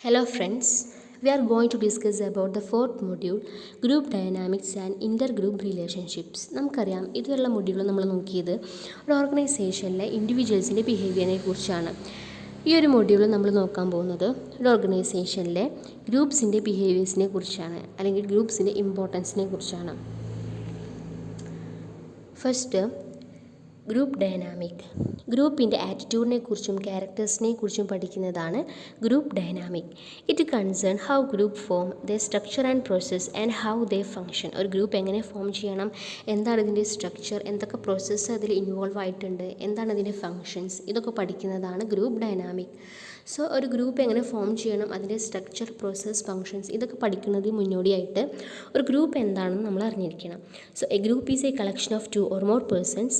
Hello friends, we are going to discuss about the fourth module, Group Dynamics and Intergroup Relationships. നമുക്കറിയാം ഇതുവരെയുള്ള module നമ്മൾ നോക്കിയത് ഒരു ഓർഗനൈസേഷനിലെ ഇൻഡിവിജ്വൽസിൻ്റെ ബിഹേവിയറിനെ കുറിച്ചാണ്. ഈ ഒരു മൊഡ്യൂൾ നമ്മൾ നോക്കാൻ പോകുന്നത് ഒരു ഓർഗനൈസേഷനിലെ ഗ്രൂപ്പ്സിൻ്റെ ബിഹേവിയേഴ്സിനെ കുറിച്ചാണ്, അല്ലെങ്കിൽ ഗ്രൂപ്പ്സിൻ്റെ ഇമ്പോർട്ടൻസിനെ കുറിച്ചാണ്. First, group dynamic. ഗ്രൂപ്പിൻ്റെ ആറ്റിറ്റ്യൂഡിനെ കുറിച്ചും ക്യാരക്ടേഴ്സിനെ കുറിച്ചും പഠിക്കുന്നതാണ് group dynamic. It concern how group form, the structure and process and how they function. ഒരു ഗ്രൂപ്പ് എങ്ങനെ ഫോം ചെയ്യണം, എന്താണ് ഇതിൻ്റെ സ്ട്രക്ചർ, എന്തൊക്കെ പ്രോസസ്സ് അതിൽ ഇൻവോൾവ് ആയിട്ടുണ്ട്, എന്താണ് ഇതിൻ്റെ ഫങ്ഷൻസ്, ഇതൊക്കെ പഠിക്കുന്നതാണ് ഗ്രൂപ്പ് ഡൈനാമിക്. സോ ഒരു ഗ്രൂപ്പ് എങ്ങനെ ഫോം ചെയ്യണം, അതിൻ്റെ സ്ട്രക്ചർ, പ്രോസസ്, ഫങ്ഷൻസ് ഇതൊക്കെ പഠിക്കുന്നതിന് മുന്നോടിയായിട്ട് ഒരു ഗ്രൂപ്പ് എന്താണെന്ന് നമ്മൾ അറിഞ്ഞിരിക്കണം. So A group is A collection of 2 or more persons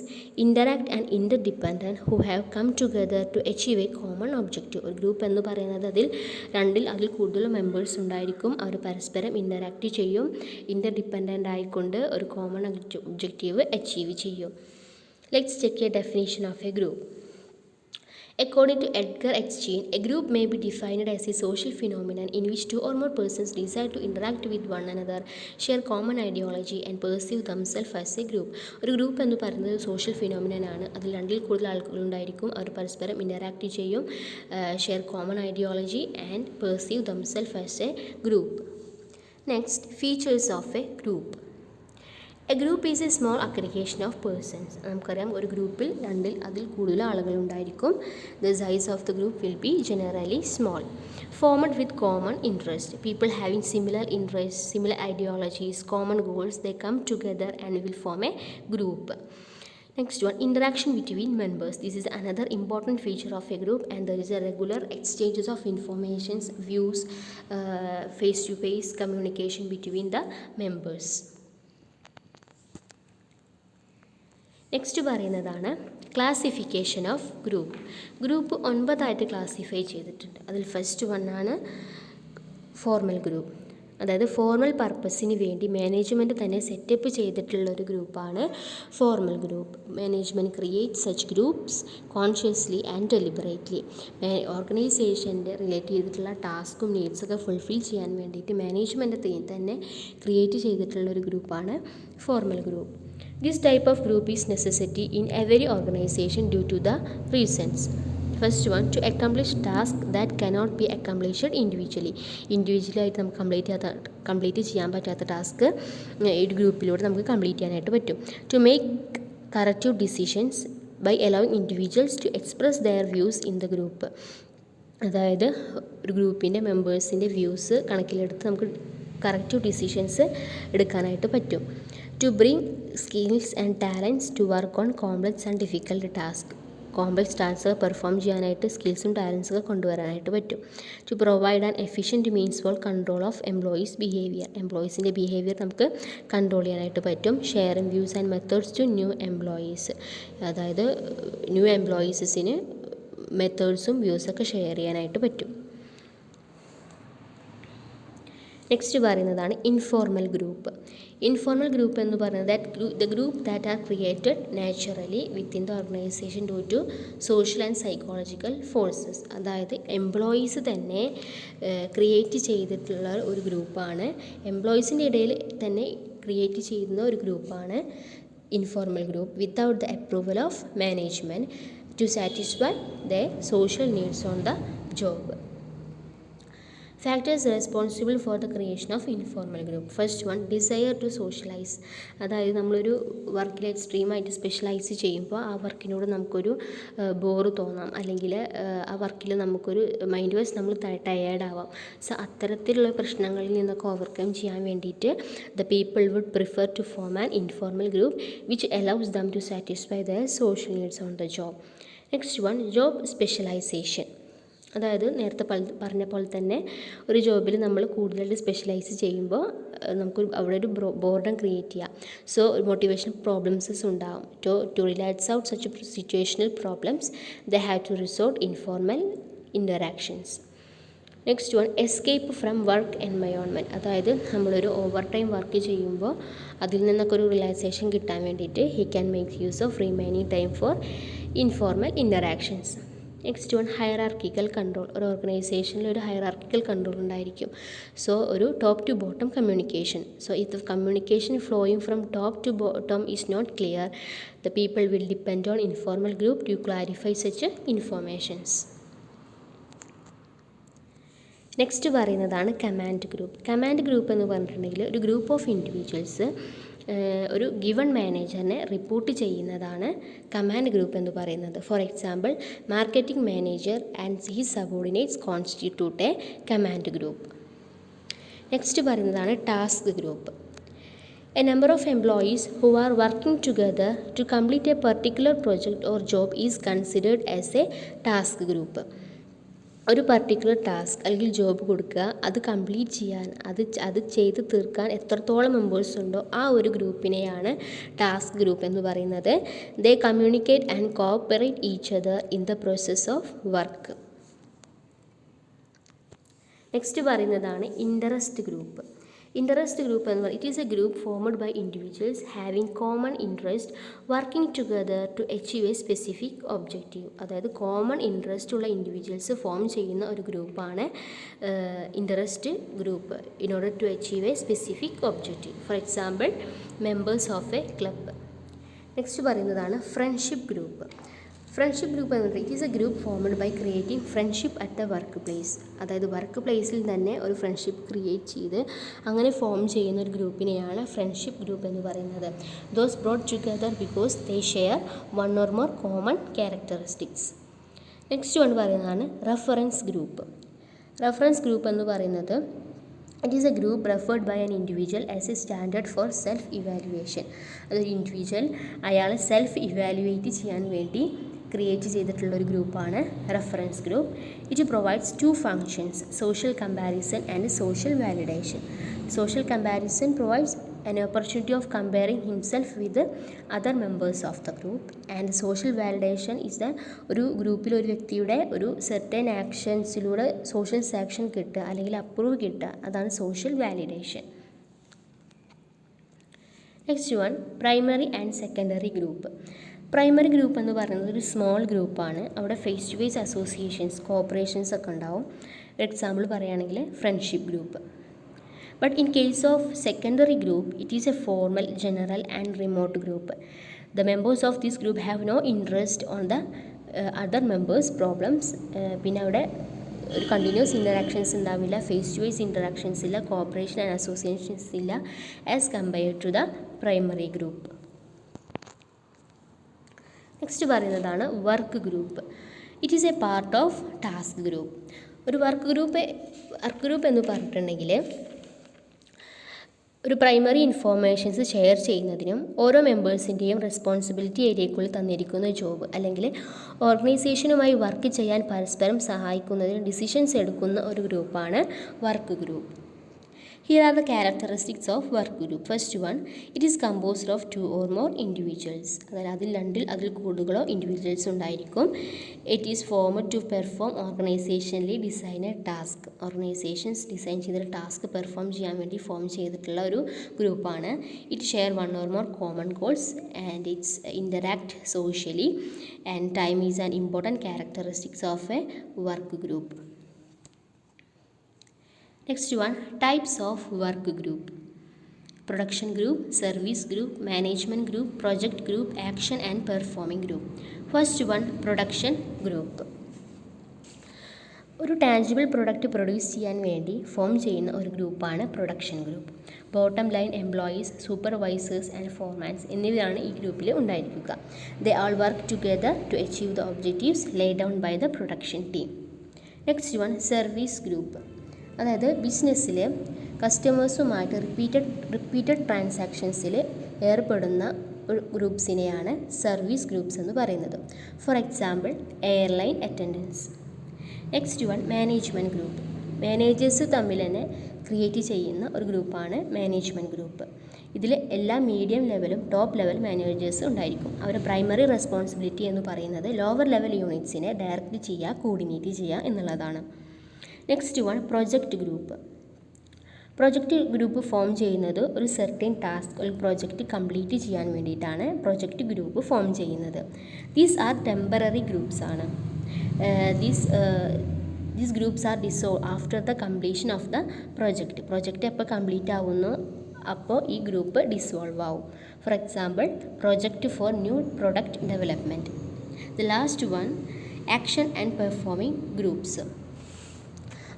interact and interdependent who have come together to achieve a common objective. ഒരു ഗ്രൂപ്പ് എന്ന് പറയുന്നത് അതിൽ കൂടുതൽ മെമ്പേഴ്സ് ഉണ്ടായിരിക്കും. അവർ പരസ്പരം ഇൻ്ററാക്റ്റ് ചെയ്യും, ഇൻ്റർഡിപ്പെൻഡൻ്റ് ആയിക്കൊണ്ട് ഒരു കോമൺ ഒബ്ജക്റ്റീവ് അച്ചീവ് ചെയ്യും. Let's check A definition of a group. According to Edgar Epstein, a group may be defined as a social phenomenon in which 2 or more persons decide to interact with one another, share common ideology and perceive themselves as a group. ഒരു group എന്ന് പറയുന്നത് social phenomenon ആണ്. അതിൽ 2 കൂടുതൽ ആളുകളുണ്ടായിരിക്കും. അവർ പരസ്പരം interact ചെയ്യും, share common ideology and perceive themselves as a group. Next, features of a group. A group is a small aggregation of persons. നമുക്കറിയാം ഒരു ഗ്രൂപ്പിൽ അതിൽ കൂടുതൽ ആളുകളുണ്ടായിരിക്കും. The size of the group will be generally small. Formed with common interest. People having similar interest, similar ideologies, common goals, they come together and will form a group. Next one, interaction between members. This is another important feature of a group, and there is a regular exchanges of informations, views, face-to-face communication between the members. Next പറയുന്നതാണ് classification of group. Group 9 classify ചെയ്തിട്ടുണ്ട്. അതിൽ first വണ്ണാണ് formal group. അതായത് formal പർപ്പസിന് വേണ്ടി management തന്നെ setup ചെയ്തിട്ടുള്ള ഒരു ഗ്രൂപ്പാണ് formal group. Management create such groups consciously and deliberately. ഓർഗനൈസേഷൻ്റെ റിലേറ്റ് ചെയ്തിട്ടുള്ള ടാസ്കും നീഡ്സൊക്കെ ഫുൾഫിൽ ചെയ്യാൻ വേണ്ടിയിട്ട് മാനേജ്മെൻറ്റ് തന്നെ ക്രിയേറ്റ് ചെയ്തിട്ടുള്ള ഒരു ഗ്രൂപ്പാണ് formal group. This type of group is necessary in every organization due to the reasons. First one, to accomplish tasks that cannot be accomplished individually. ആയിട്ട് നമുക്ക് കംപ്ലീറ്റ് ചെയ്യാൻ പറ്റാത്ത ടാസ്ക് ഈ ഗ്രൂപ്പിലൂടെ നമുക്ക് കംപ്ലീറ്റ് ചെയ്യാനായിട്ട് പറ്റും. To make corrective decisions by allowing individuals to express their views in the group. അതായത് ഒരു ഗ്രൂപ്പിൻ്റെ മെമ്പേഴ്സിൻ്റെ വ്യൂസ് കണക്കിലെടുത്ത് നമുക്ക് കറക്റ്റീവ് ഡിസിഷൻസ് എടുക്കാനായിട്ട് പറ്റും. To bring skills and talents to work on complex and difficult tasks. Complex task perform ചെയ്യാനായിട്ട് സ്കിൽസും ടാലൻസൊക്കെ കൊണ്ടുവരാനായിട്ട് പറ്റും. To provide an efficient means for control of employees behaviour. എംപ്ലോയീസിൻ്റെ ബിഹേവിയർ നമുക്ക് കൺട്രോൾ ചെയ്യാനായിട്ട് പറ്റും. Sharing views and methods to new employees. അതായത് ന്യൂ എംപ്ലോയീസിന് മെത്തേഡ്സും വ്യൂസൊക്കെ ഷെയർ ചെയ്യാനായിട്ട് പറ്റും. നെക്സ്റ്റ് പറയുന്നതാണ് ഇൻഫോർമൽ ഗ്രൂപ്പ്. ഇൻഫോർമൽ ഗ്രൂപ്പ് എന്ന് പറയുന്നത് the group that are created naturally within the organisation due to social and psychological forces. അതായത് എംപ്ലോയീസ് തന്നെ ക്രിയേറ്റ് ചെയ്തിട്ടുള്ള ഒരു ഗ്രൂപ്പാണ്. എംപ്ലോയീസിൻ്റെ ഇടയിൽ തന്നെ ക്രിയേറ്റ് ചെയ്യുന്ന ഒരു ഗ്രൂപ്പാണ് informal group without the approval of management to satisfy the social needs on the job. Factors responsible for the creation of informal group. First one, desire to socialise. അതായത് നമ്മളൊരു വർക്കിൽ എക്സ്ട്രീമായിട്ട് സ്പെഷ്യലൈസ് ചെയ്യുമ്പോൾ ആ വർക്കിനോട് നമുക്കൊരു ബോറ് തോന്നാം, അല്ലെങ്കിൽ ആ വർക്കിൽ നമുക്കൊരു മൈൻഡ് വൈസ് നമ്മൾ ടയേർഡ് ആവാം. സോ അത്തരത്തിലുള്ള പ്രശ്നങ്ങളിൽ നിന്നൊക്കെ ഓവർകം ചെയ്യാൻ വേണ്ടിയിട്ട് the people would prefer to form an informal group which allows them to satisfy the social needs on the job. Next one, job specialisation. അതായത് നേരത്തെ പറഞ്ഞ പോലെ തന്നെ ഒരു ജോബിൽ നമ്മൾ കൂടുതലായിട്ട് സ്പെഷ്യലൈസ് ചെയ്യുമ്പോൾ നമുക്ക് അവിടെ ഒരു ബോർഡം ക്രിയേറ്റ് ചെയ്യാം. സോ മോട്ടിവേഷണൽ പ്രോബ്ലംസസ് ഉണ്ടാകും. To relax out such situational problems they have to resort informal interactions. Next one, escape from work environment. അതായത് നമ്മളൊരു ഓവർ ടൈം വർക്ക് ചെയ്യുമ്പോൾ അതിൽ നിന്നൊക്കെ ഒരു റിലാക്സേഷൻ കിട്ടാൻ വേണ്ടിയിട്ട് he can make use of remaining time for informal interactions. Next one hierarchical control. ഒരു ഓർഗനൈസേഷനിൽ ഒരു ഹയറാർക്കിക്കൽ കൺട്രോൾ ഉണ്ടായിരിക്കും. സോ ഒരു top to bottom communication. So if the communication flowing from top to bottom is not clear, the people will depend on informal group to clarify such informations. Next പറയുന്നതാണ് command group. Command group എന്ന് പറഞ്ഞിട്ടുണ്ടെങ്കിൽ ഒരു group of individuals ഒരു given മാനേജറിനെ report ചെയ്യുന്നതാണ് command group എന്ന് പറയുന്നത്. For example, marketing manager and his subordinates constitute a command group. Next പറയുന്നതാണ് task group. A number of employees who are working together to complete a particular project or job is considered as a task group. ഒരു particular task അല്ലെങ്കിൽ job കൊടുക്കുക, അത് complete ചെയ്യാൻ, അത് ചെയ്ത് തീർക്കാൻ എത്രത്തോളം മെമ്പേഴ്സ് ഉണ്ടോ ആ ഒരു ഗ്രൂപ്പിനെയാണ് ടാസ്ക് ഗ്രൂപ്പ് എന്ന് പറയുന്നത്. They communicate and cooperate each other in the process of work. Next പറയുന്നതാണ് ഇൻട്രസ്റ്റ് ഗ്രൂപ്പ്. ഇൻട്രസ്റ്റ് ഗ്രൂപ്പ് എന്ന് പറയുന്നത് it is a group formed by individuals having common interest working together to achieve a specific objective. അതായത് common interest ഉള്ള individuals form ചെയ്യുന്ന ഒരു ഗ്രൂപ്പാണ് interest group in order to achieve a specific objective. For example, members of a club. Next പറയുന്നതാണ് friendship group. Friendship group എന്ന് പറഞ്ഞാൽ it is a group formed by creating friendship at the work place. അതായത് work പ്ലേസിൽ തന്നെ ഒരു friendship create ചെയ്ത് അങ്ങനെ form ചെയ്യുന്ന ഒരു ഗ്രൂപ്പിനെയാണ് ഫ്രണ്ട്ഷിപ്പ് ഗ്രൂപ്പ് എന്ന് പറയുന്നത്. Those brought together because they share one or more common characteristics. Next one പറയുന്നതാണ് റെഫറൻസ് ഗ്രൂപ്പ്. റെഫറൻസ് ഗ്രൂപ്പ് എന്ന് പറയുന്നത് it is a group referred by an individual as a standard for self evaluation. അതൊരു individual അയാളെ self evaluate ചെയ്യാൻ വേണ്ടി create ചെയ്തിട്ടുള്ള ഒരു ഗ്രൂപ്പാണ് reference group. It provides two functions, social comparison and social validation. Social comparison provides an opportunity of comparing himself with the other members of the group, and social validation is the ഒരു ഗ്രൂപ്പിൽ ഒരു വ്യക്തിയുടെ ഒരു certain ആക്ഷൻസിലൂടെ social sanction കിട്ടുക അല്ലെങ്കിൽ approve കിട്ടുക, അതാണ് social validation. Next one primary and secondary group. Primary group എന്ന് പറയുന്നത് ഒരു സ്മോൾ ഗ്രൂപ്പാണ്. അവിടെ face to face associations, cooperations ഒക്കെ ഉണ്ടാവും. എക്സാമ്പിൾ പറയുകയാണെങ്കിൽ friendship group. But in case of secondary group, it is a formal, general and remote group. The members of this group have no interest on the other members' problems. പിന്നെ അവിടെ ഒരു continuous interactions ഉണ്ടാവില്ല, face to face interactions ഇല്ല, cooperation and associations ഇല്ല as compared to the primary group. Next പറയുന്നതാണ് work group. It is a part of task group. ഒരു work group എന്ന് പറഞ്ഞിട്ടുണ്ടെങ്കിൽ ഒരു പ്രൈമറി ഇൻഫോർമേഷൻസ് ഷെയർ ചെയ്യുന്നതിനും ഓരോ മെമ്പേഴ്സിൻ്റെയും റെസ്പോൺസിബിലിറ്റി ഏരിയയ്ക്കുള്ളിൽ തന്നിരിക്കുന്ന ജോബ് അല്ലെങ്കിൽ ഓർഗനൈസേഷനുമായി വർക്ക് ചെയ്യാൻ പരസ്പരം സഹായിക്കുന്നതിന് ഡിസിഷൻസ് എടുക്കുന്ന ഒരു ഗ്രൂപ്പാണ് work group. Here are the characteristics of work group. First one, it is composed of two or more individuals. അതായത് അതിൽ കൂടുതലോ ഇൻഡിവിജ്വൽസ് ഉണ്ടായിരിക്കും. It is formed to perform organizationally designed task. Organisations design ചെയ്തിട്ട് task perform ചെയ്യാൻ വേണ്ടി form ചെയ്തിട്ടുള്ള ഒരു ഗ്രൂപ്പാണ്. It share one or more common goals and it's interact socially, and time is an important characteristics of a work group. Next one, types of work group. Production group, service group, management group, project group, action and performing group. First one, production group. ഒരു tangible product produce ചെയ്യാൻ വേണ്ടി form ചെയ്യുന്ന ഒരു ഗ്രൂപ്പാണ് production group. Bottom line employees, supervisors and foremans എന്നിവരാണ് ഈ ഗ്രൂപ്പിൽ ഉണ്ടായിരിക്കുക. They all work together to achieve the objectives lay down by the production team. Next one, service group. അതായത് ബിസിനസ്സിൽ കസ്റ്റമേഴ്സുമായിട്ട് റിപ്പീറ്റഡ് ട്രാൻസാക്ഷൻസിൽ ഏർപ്പെടുന്ന ഒരു ഗ്രൂപ്പ്സിനെയാണ് സർവീസ് ഗ്രൂപ്പ്സ് എന്ന് പറയുന്നത്. For example, airline attendance. Next one, management group. Managers തമ്മിൽ തന്നെ ക്രിയേറ്റ് ചെയ്യുന്ന ഒരു ഗ്രൂപ്പാണ് മാനേജ്മെൻറ്റ് ഗ്രൂപ്പ്. ഇതിൽ എല്ലാ മീഡിയം ലെവലും ടോപ്പ് ലെവൽ മാനേജേഴ്സ് ഉണ്ടായിരിക്കും. അവരുടെ പ്രൈമറി റെസ്പോൺസിബിലിറ്റി എന്ന് പറയുന്നത് ലോവർ ലെവൽ യൂണിറ്റ്സിനെ ഡയറക്റ്റ് ചെയ്യുക, കോർഡിനേറ്റ് ചെയ്യുക എന്നുള്ളതാണ്. Next one, project group. Project group form ചെയ്യുന്നത് ഒരു സെർട്ടൻ ടാസ്ക് ഒരു പ്രൊജക്റ്റ് കംപ്ലീറ്റ് ചെയ്യാൻ വേണ്ടിയിട്ടാണ് പ്രൊജക്റ്റ് ഗ്രൂപ്പ് ഫോം ചെയ്യുന്നത്. ദീസ് ആർ ടെമ്പററി ഗ്രൂപ്പ്സ് ആണ്. These groups are dissolved after the completion of the project. Project എപ്പോൾ കംപ്ലീറ്റ് ആവുന്നു അപ്പോൾ ഈ ഗ്രൂപ്പ് ഡിസോൾവ് ആവും. For example project for new product development. The last one action and performing groups.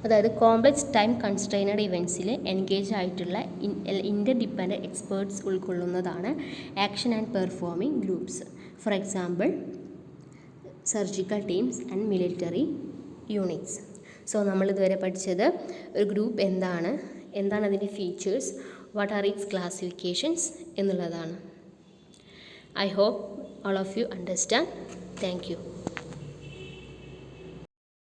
അതായത് complex time constrained ഇവൻറ്റ്സിൽ engage ആയിട്ടുള്ള interdependent experts ഉൾക്കൊള്ളുന്നതാണ് action and performing groups. For example surgical teams and military units. So നമ്മളിതുവരെ പഠിച്ചത് ഒരു ഗ്രൂപ്പ് എന്താണ് അതിൻ്റെ features, what are its classifications എന്നുള്ളതാണ്. I hope all of you understand. Thank you.